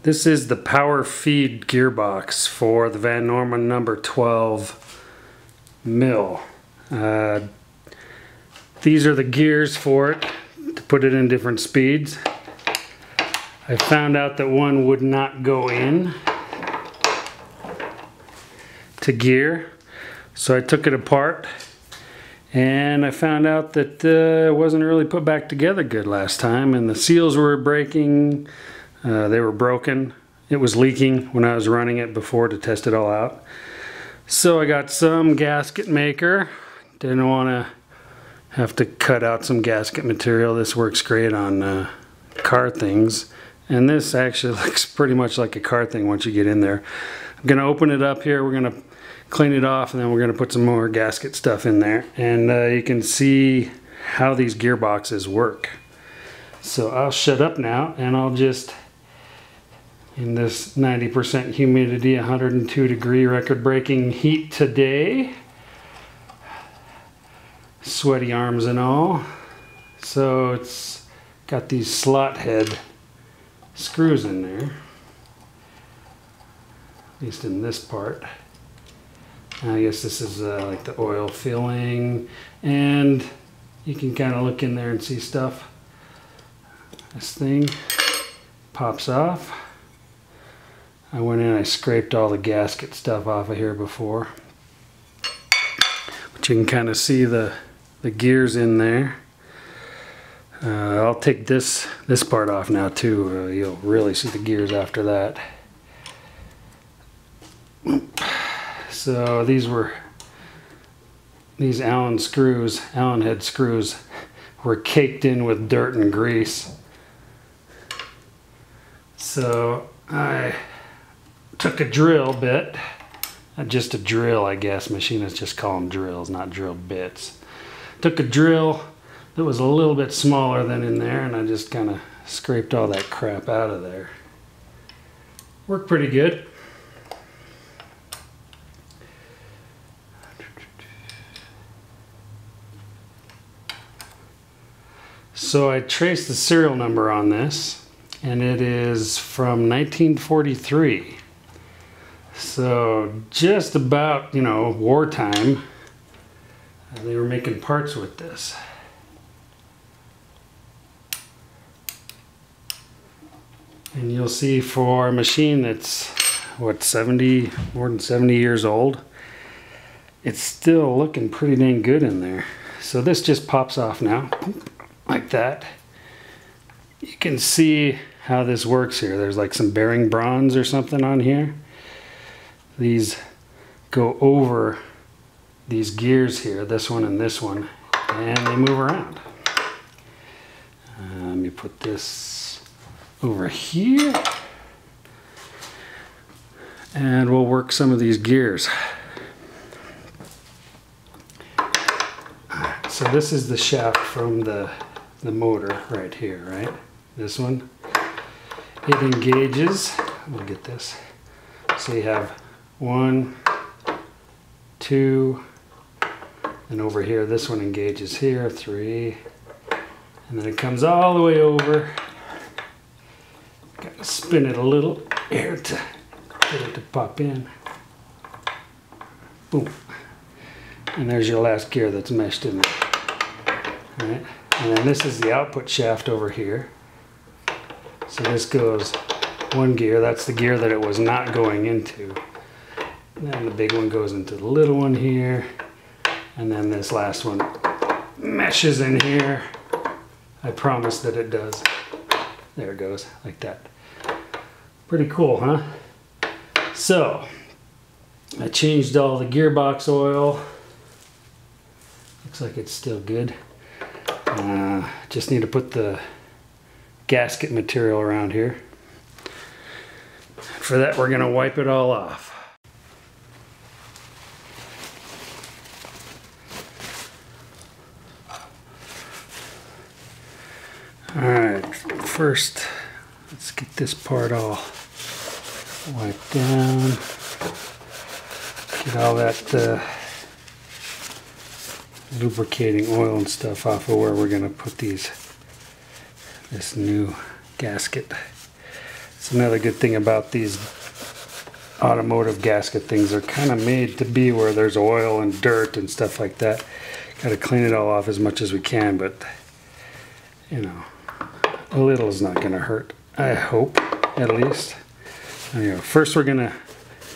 This is the power feed gearbox for the Van Norman number 12 mill. These are the gears for it to put it in different speeds. I found out that one would not go in to gear, so I took it apart and I found out that it wasn't really put back together good last time, and the seals were breaking. They were broken. It was leaking when I was running it before to test it all out. So I got some gasket maker. Didn't want to have to cut out some gasket material. This works great on car things. And this actually looks pretty much like a car thing once you get in there. I'm going to open it up here. We're going to clean it off, and then we're going to put some more gasket stuff in there. And you can see how these gearboxes work. So I'll shut up now, and I'll just, in this 90% humidity, 102 degree record-breaking heat today, sweaty arms and all. So it's got these slot head screws in there, at least in this part. I guess this is like the oil filling, and you can kind of look in there and see stuff. This thing pops off. I went in, I scraped all the gasket stuff off of here before. But you can kind of see the gears in there. I'll take this part off now too. You'll really see the gears after that. So these Allen head screws were caked in with dirt and grease. So I took a drill bit, just a drill I guess, machinists just call them drills, not drill bits. Took a drill that was a little bit smaller than in there, and I just kind of scraped all that crap out of there. Worked pretty good. So I traced the serial number on this, and it is from 1943. So just about, you know, wartime, they were making parts with this. And you'll see for a machine that's, what, more than 70 years old, it's still looking pretty dang good in there. So this just pops off now, like that. You can see how this works here. There's like some bearing bronze or something on here. These go over these gears here, this one and this one, and they move around. Let me put this over here, and we'll work some of these gears. So this is the shaft from the motor right here, right? This one. It engages, we'll get this. So you have 1, 2, and over here this one engages here, 3, and then it comes all the way over. Gotta spin it a little here to get it to pop in. Boom. And there's your last gear that's meshed in there. All right. And then this is the output shaft over here. So this goes one gear, that's the gear that it was not going into. And then the big one goes into the little one here. And then this last one meshes in here. I promise that it does. There it goes, like that. Pretty cool, huh? So, I changed all the gearbox oil. Looks like it's still good. Just need to put the gasket material around here. For that, we're gonna wipe it all off. Alright, first, let's get this part all wiped down. Get all that lubricating oil and stuff off of where we're going to put this new gasket. It's another good thing about these automotive gasket things. They're kind of made to be where there's oil and dirt and stuff like that. Got to clean it all off as much as we can, but you know, a little is not going to hurt. I hope, at least. There you go. First, we're going to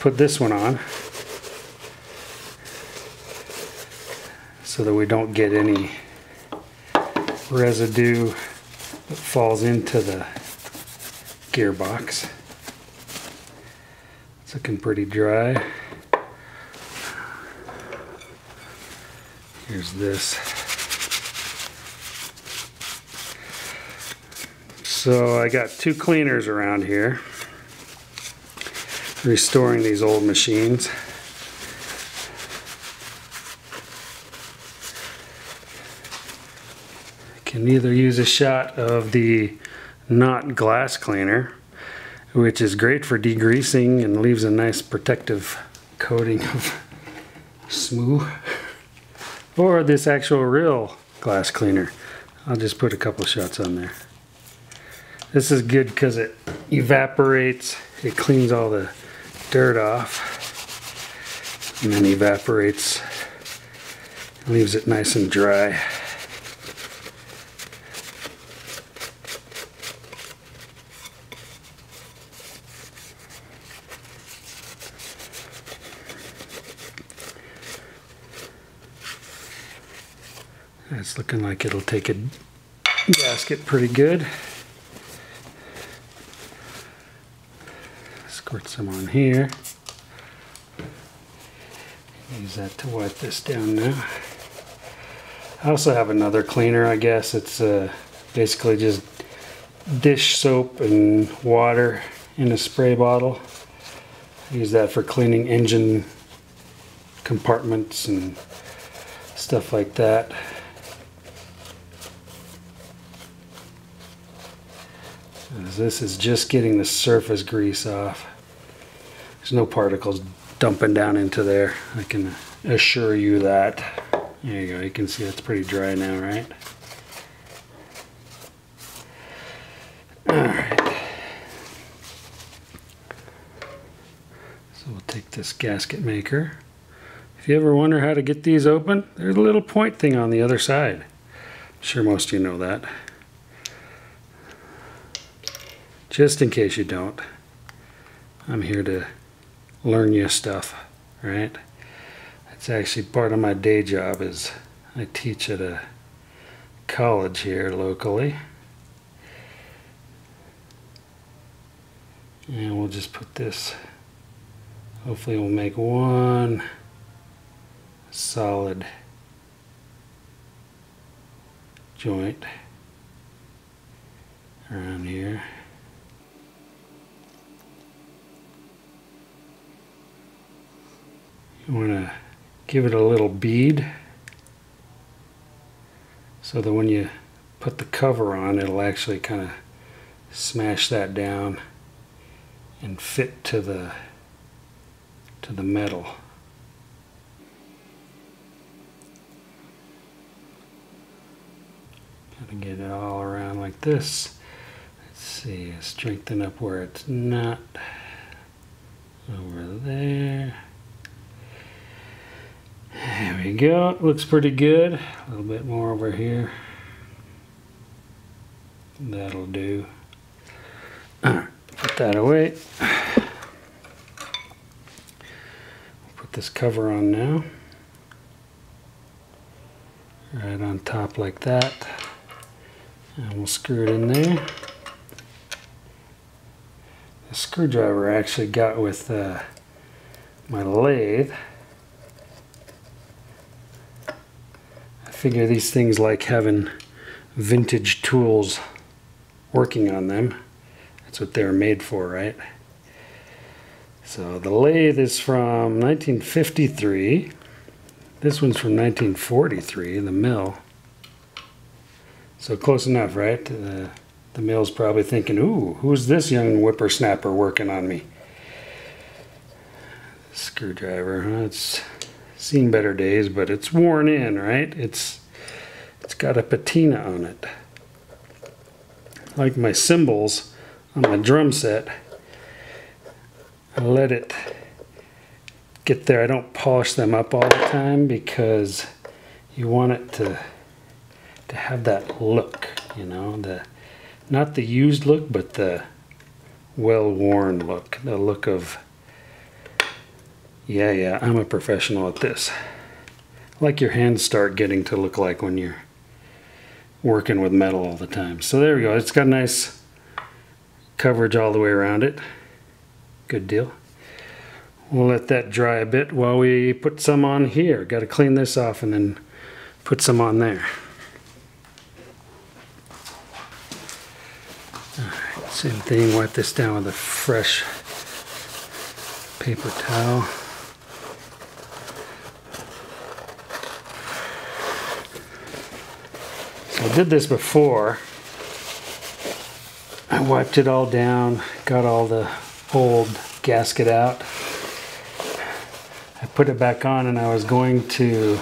put this one on so that we don't get any residue that falls into the gearbox. It's looking pretty dry. Here's this. So I got 2 cleaners around here, restoring these old machines. Can either use a shot of the not glass cleaner, which is great for degreasing and leaves a nice protective coating of smooth, or this actual real glass cleaner. I'll just put a couple shots on there. This is good because it evaporates, it cleans all the dirt off, and then evaporates, leaves it nice and dry. It's looking like it'll take a gasket pretty good. Squirt some on here. Use that to wipe this down now. I also have another cleaner, I guess. It's basically just dish soap and water in a spray bottle. I use that for cleaning engine compartments and stuff like that. This is just getting the surface grease off. There's no particles dumping down into there. I can assure you that. There you go. You can see it's pretty dry now, right? Alright. So we'll take this gasket maker. If you ever wonder how to get these open, there's a little point thing on the other side. I'm sure most of you know that. Just in case you don't, I'm here to learn you stuff, right? It's actually part of my day job. Is I teach at a college here locally. And we'll just put this, hopefully we'll make one solid joint around here. You want to give it a little bead so that when you put the cover on, it'll actually kind of smash that down and fit to the metal. Gotta get it all around like this. Let's see, strengthen up where it's not over there. There we go. Looks pretty good. A little bit more over here. That'll do. Alright, put that away. Put this cover on now. Right on top like that. And we'll screw it in there. The screwdriver I actually got with my lathe. I figure these things like having vintage tools working on them. That's what they're made for, right? So the lathe is from 1953. This one's from 1943, the mill. So close enough, right? The mill's probably thinking, ooh, who's this young whippersnapper working on me? Screwdriver, huh? It's seen better days, but it's worn in, right? It's got a patina on it. Like my cymbals on my drum set, I let it get there. I don't polish them up all the time because you want it to have that look, you know, not the used look, but the well-worn look, the look of, yeah, I'm a professional at this. Like your hands start getting to look like when you're working with metal all the time. So there we go. It's got nice coverage all the way around it. Good deal. We'll let that dry a bit while we put some on here. Got to clean this off and then put some on there. Alright, same thing. Wipe this down with a fresh paper towel. So I did this before. I wiped it all down, got all the old gasket out. I put it back on and I was going to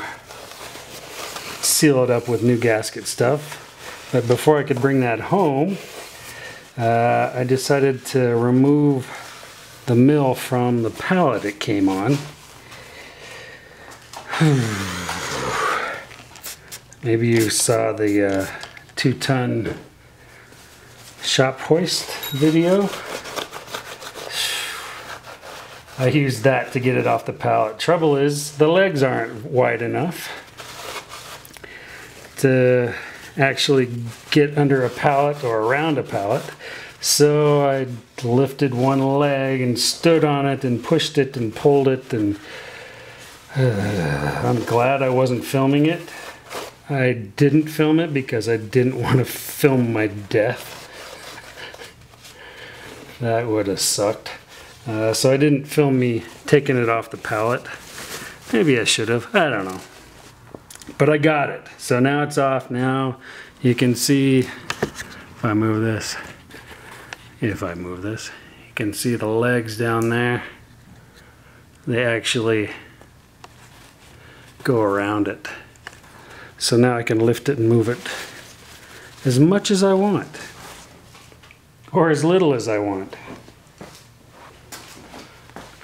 seal it up with new gasket stuff. But before I could bring that home, I decided to remove the mill from the pallet it came on. Maybe you saw the 2-ton shop hoist video. I used that to get it off the pallet. Trouble is, the legs aren't wide enough to actually get under a pallet or around a pallet. So I lifted one leg and stood on it and pushed it and pulled it, and I'm glad I wasn't filming it. I didn't film it because I didn't want to film my death. That would have sucked. So I didn't film me taking it off the pallet. Maybe I should have. I don't know. But I got it. So now it's off. Now you can see, if I move this, you can see the legs down there. They actually go around it. So now I can lift it and move it as much as I want. Or as little as I want.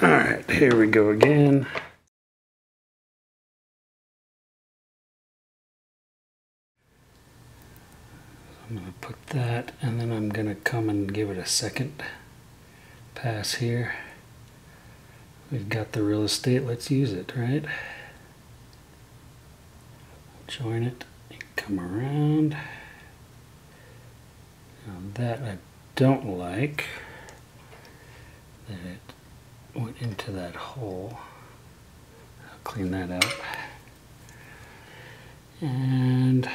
Alright, here we go again. I'm going to put that, and then I'm going to come and give it a second pass here. We've got the real estate, let's use it, right? Join it and come around. Now that I don't like, that it went into that hole. I'll clean that up. And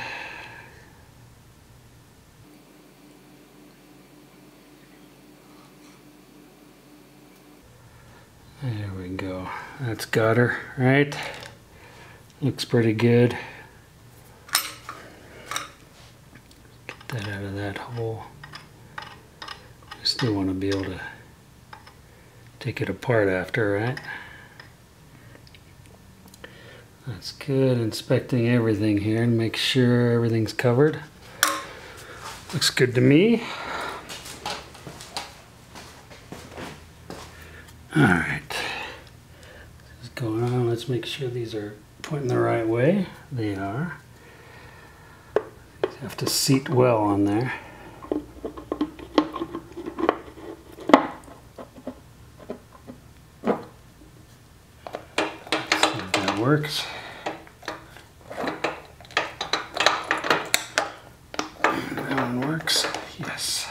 there we go. That's got her, right? Looks pretty good. Get that out of that hole. I still want to be able to take it apart after, right? That's good. Inspecting everything here and make sure everything's covered. Looks good to me. Alright. This is going on. Let's make sure these are pointing the right way. They are. These have to seat well on there. Works. That one works. Yes.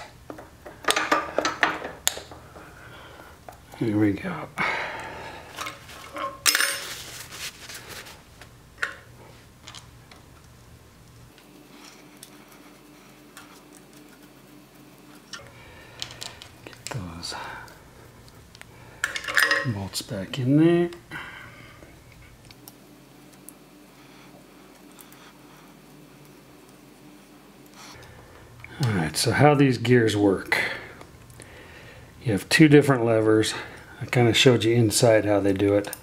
Here we go. Get those bolts back in there. Alright, so how these gears work. You have two different levers. I kind of showed you inside how they do it.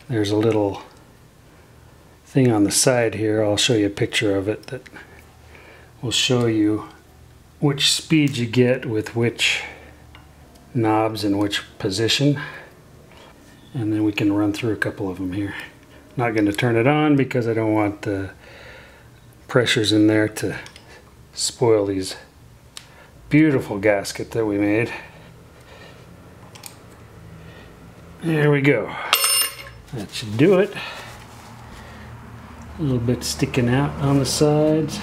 There's a little thing on the side here. I'll show you a picture of it that will show you which speed you get with which knobs in which position, and then we can run through a couple of them here. Not going to turn it on because I don't want the pressures in there to spoil these beautiful gasket that we made. There we go. That should do it. A little bit sticking out on the sides.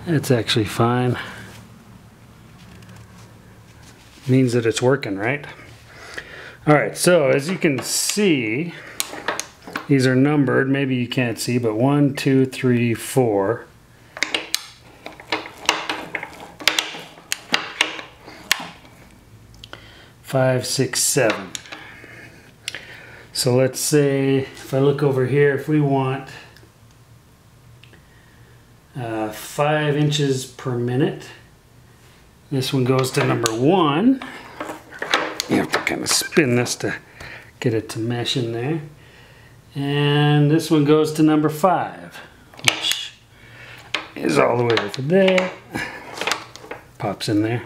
That's actually fine. Means that it's working, right? Alright, so as you can see, these are numbered. Maybe you can't see, but 1, 2, 3, 4. Five, 6, 7. So let's say, if I look over here, if we want 5 inches per minute, this one goes to number 1. You have to kind of spin this to get it to mesh in there. And this one goes to number 5, which is all the way over there. Pops in there.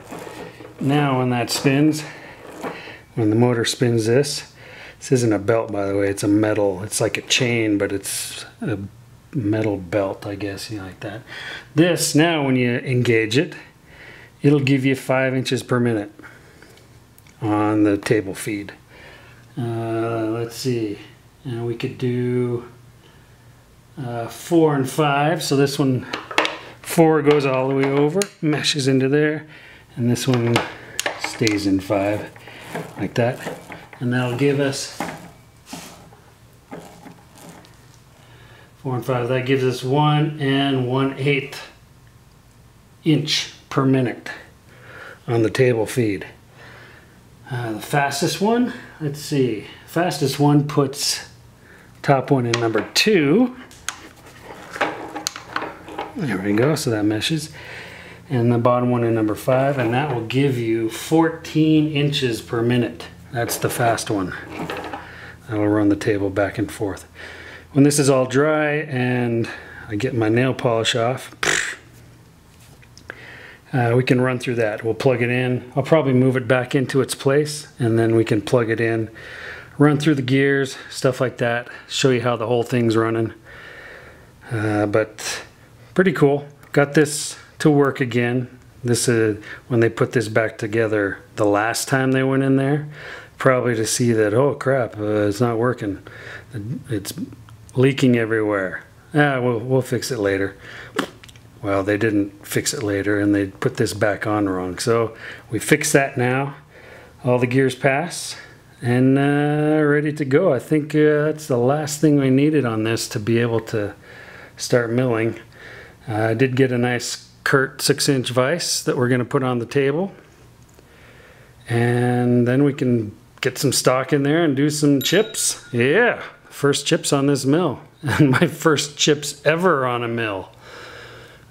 Now when that spins, when the motor spins this isn't a belt, by the way, it's a metal, it's like a chain, but it's a metal belt, I guess, like that. This, now when you engage it, it'll give you 5 inches per minute on the table feed. Let's see, we could do 4 and 5, so this one, 4 goes all the way over, meshes into there, and this one stays in 5, like that. And that'll give us 4 and 5. That gives us 1 1/8 inch per minute on the table feed. The fastest one, let's see. Fastest one puts top one in number 2. There we go. So that meshes. And the bottom one in number 5, and that will give you 14 inches per minute. That's the fast one. That'll run the table back and forth. When this is all dry and I get my nail polish off, we can run through that. We'll plug it in. I'll probably move it back into its place, and then we can plug it in, run through the gears, stuff like that, show you how the whole thing's running. But pretty cool. Got this to work again. This when they put this back together the last time they went in there, probably to see that, oh crap, it's not working. It's leaking everywhere. We'll fix it later. Well, they didn't fix it later, and they put this back on wrong. So we fixed that now. All the gears pass, and ready to go. I think that's the last thing we needed on this to be able to start milling. I did get a nice Curt 6-inch vise that we're going to put on the table, and then we can get some stock in there and do some chips. Yeah, first chips on this mill, and my first chips ever on a mill.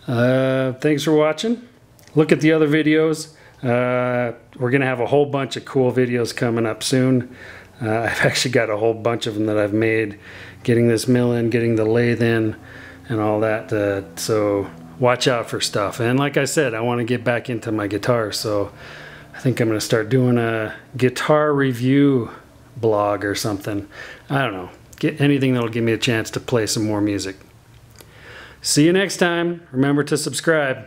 Thanks for watching. Look at the other videos. We're gonna have a whole bunch of cool videos coming up soon. I've actually got a whole bunch of them that I've made, getting this mill in, getting the lathe in, and all that. So watch out for stuff. And like I said, I want to get back into my guitar, so I think I'm gonna start doing a guitar review blog or something. I don't know. Get anything that'll give me a chance to play some more music. See you next time. Remember to subscribe.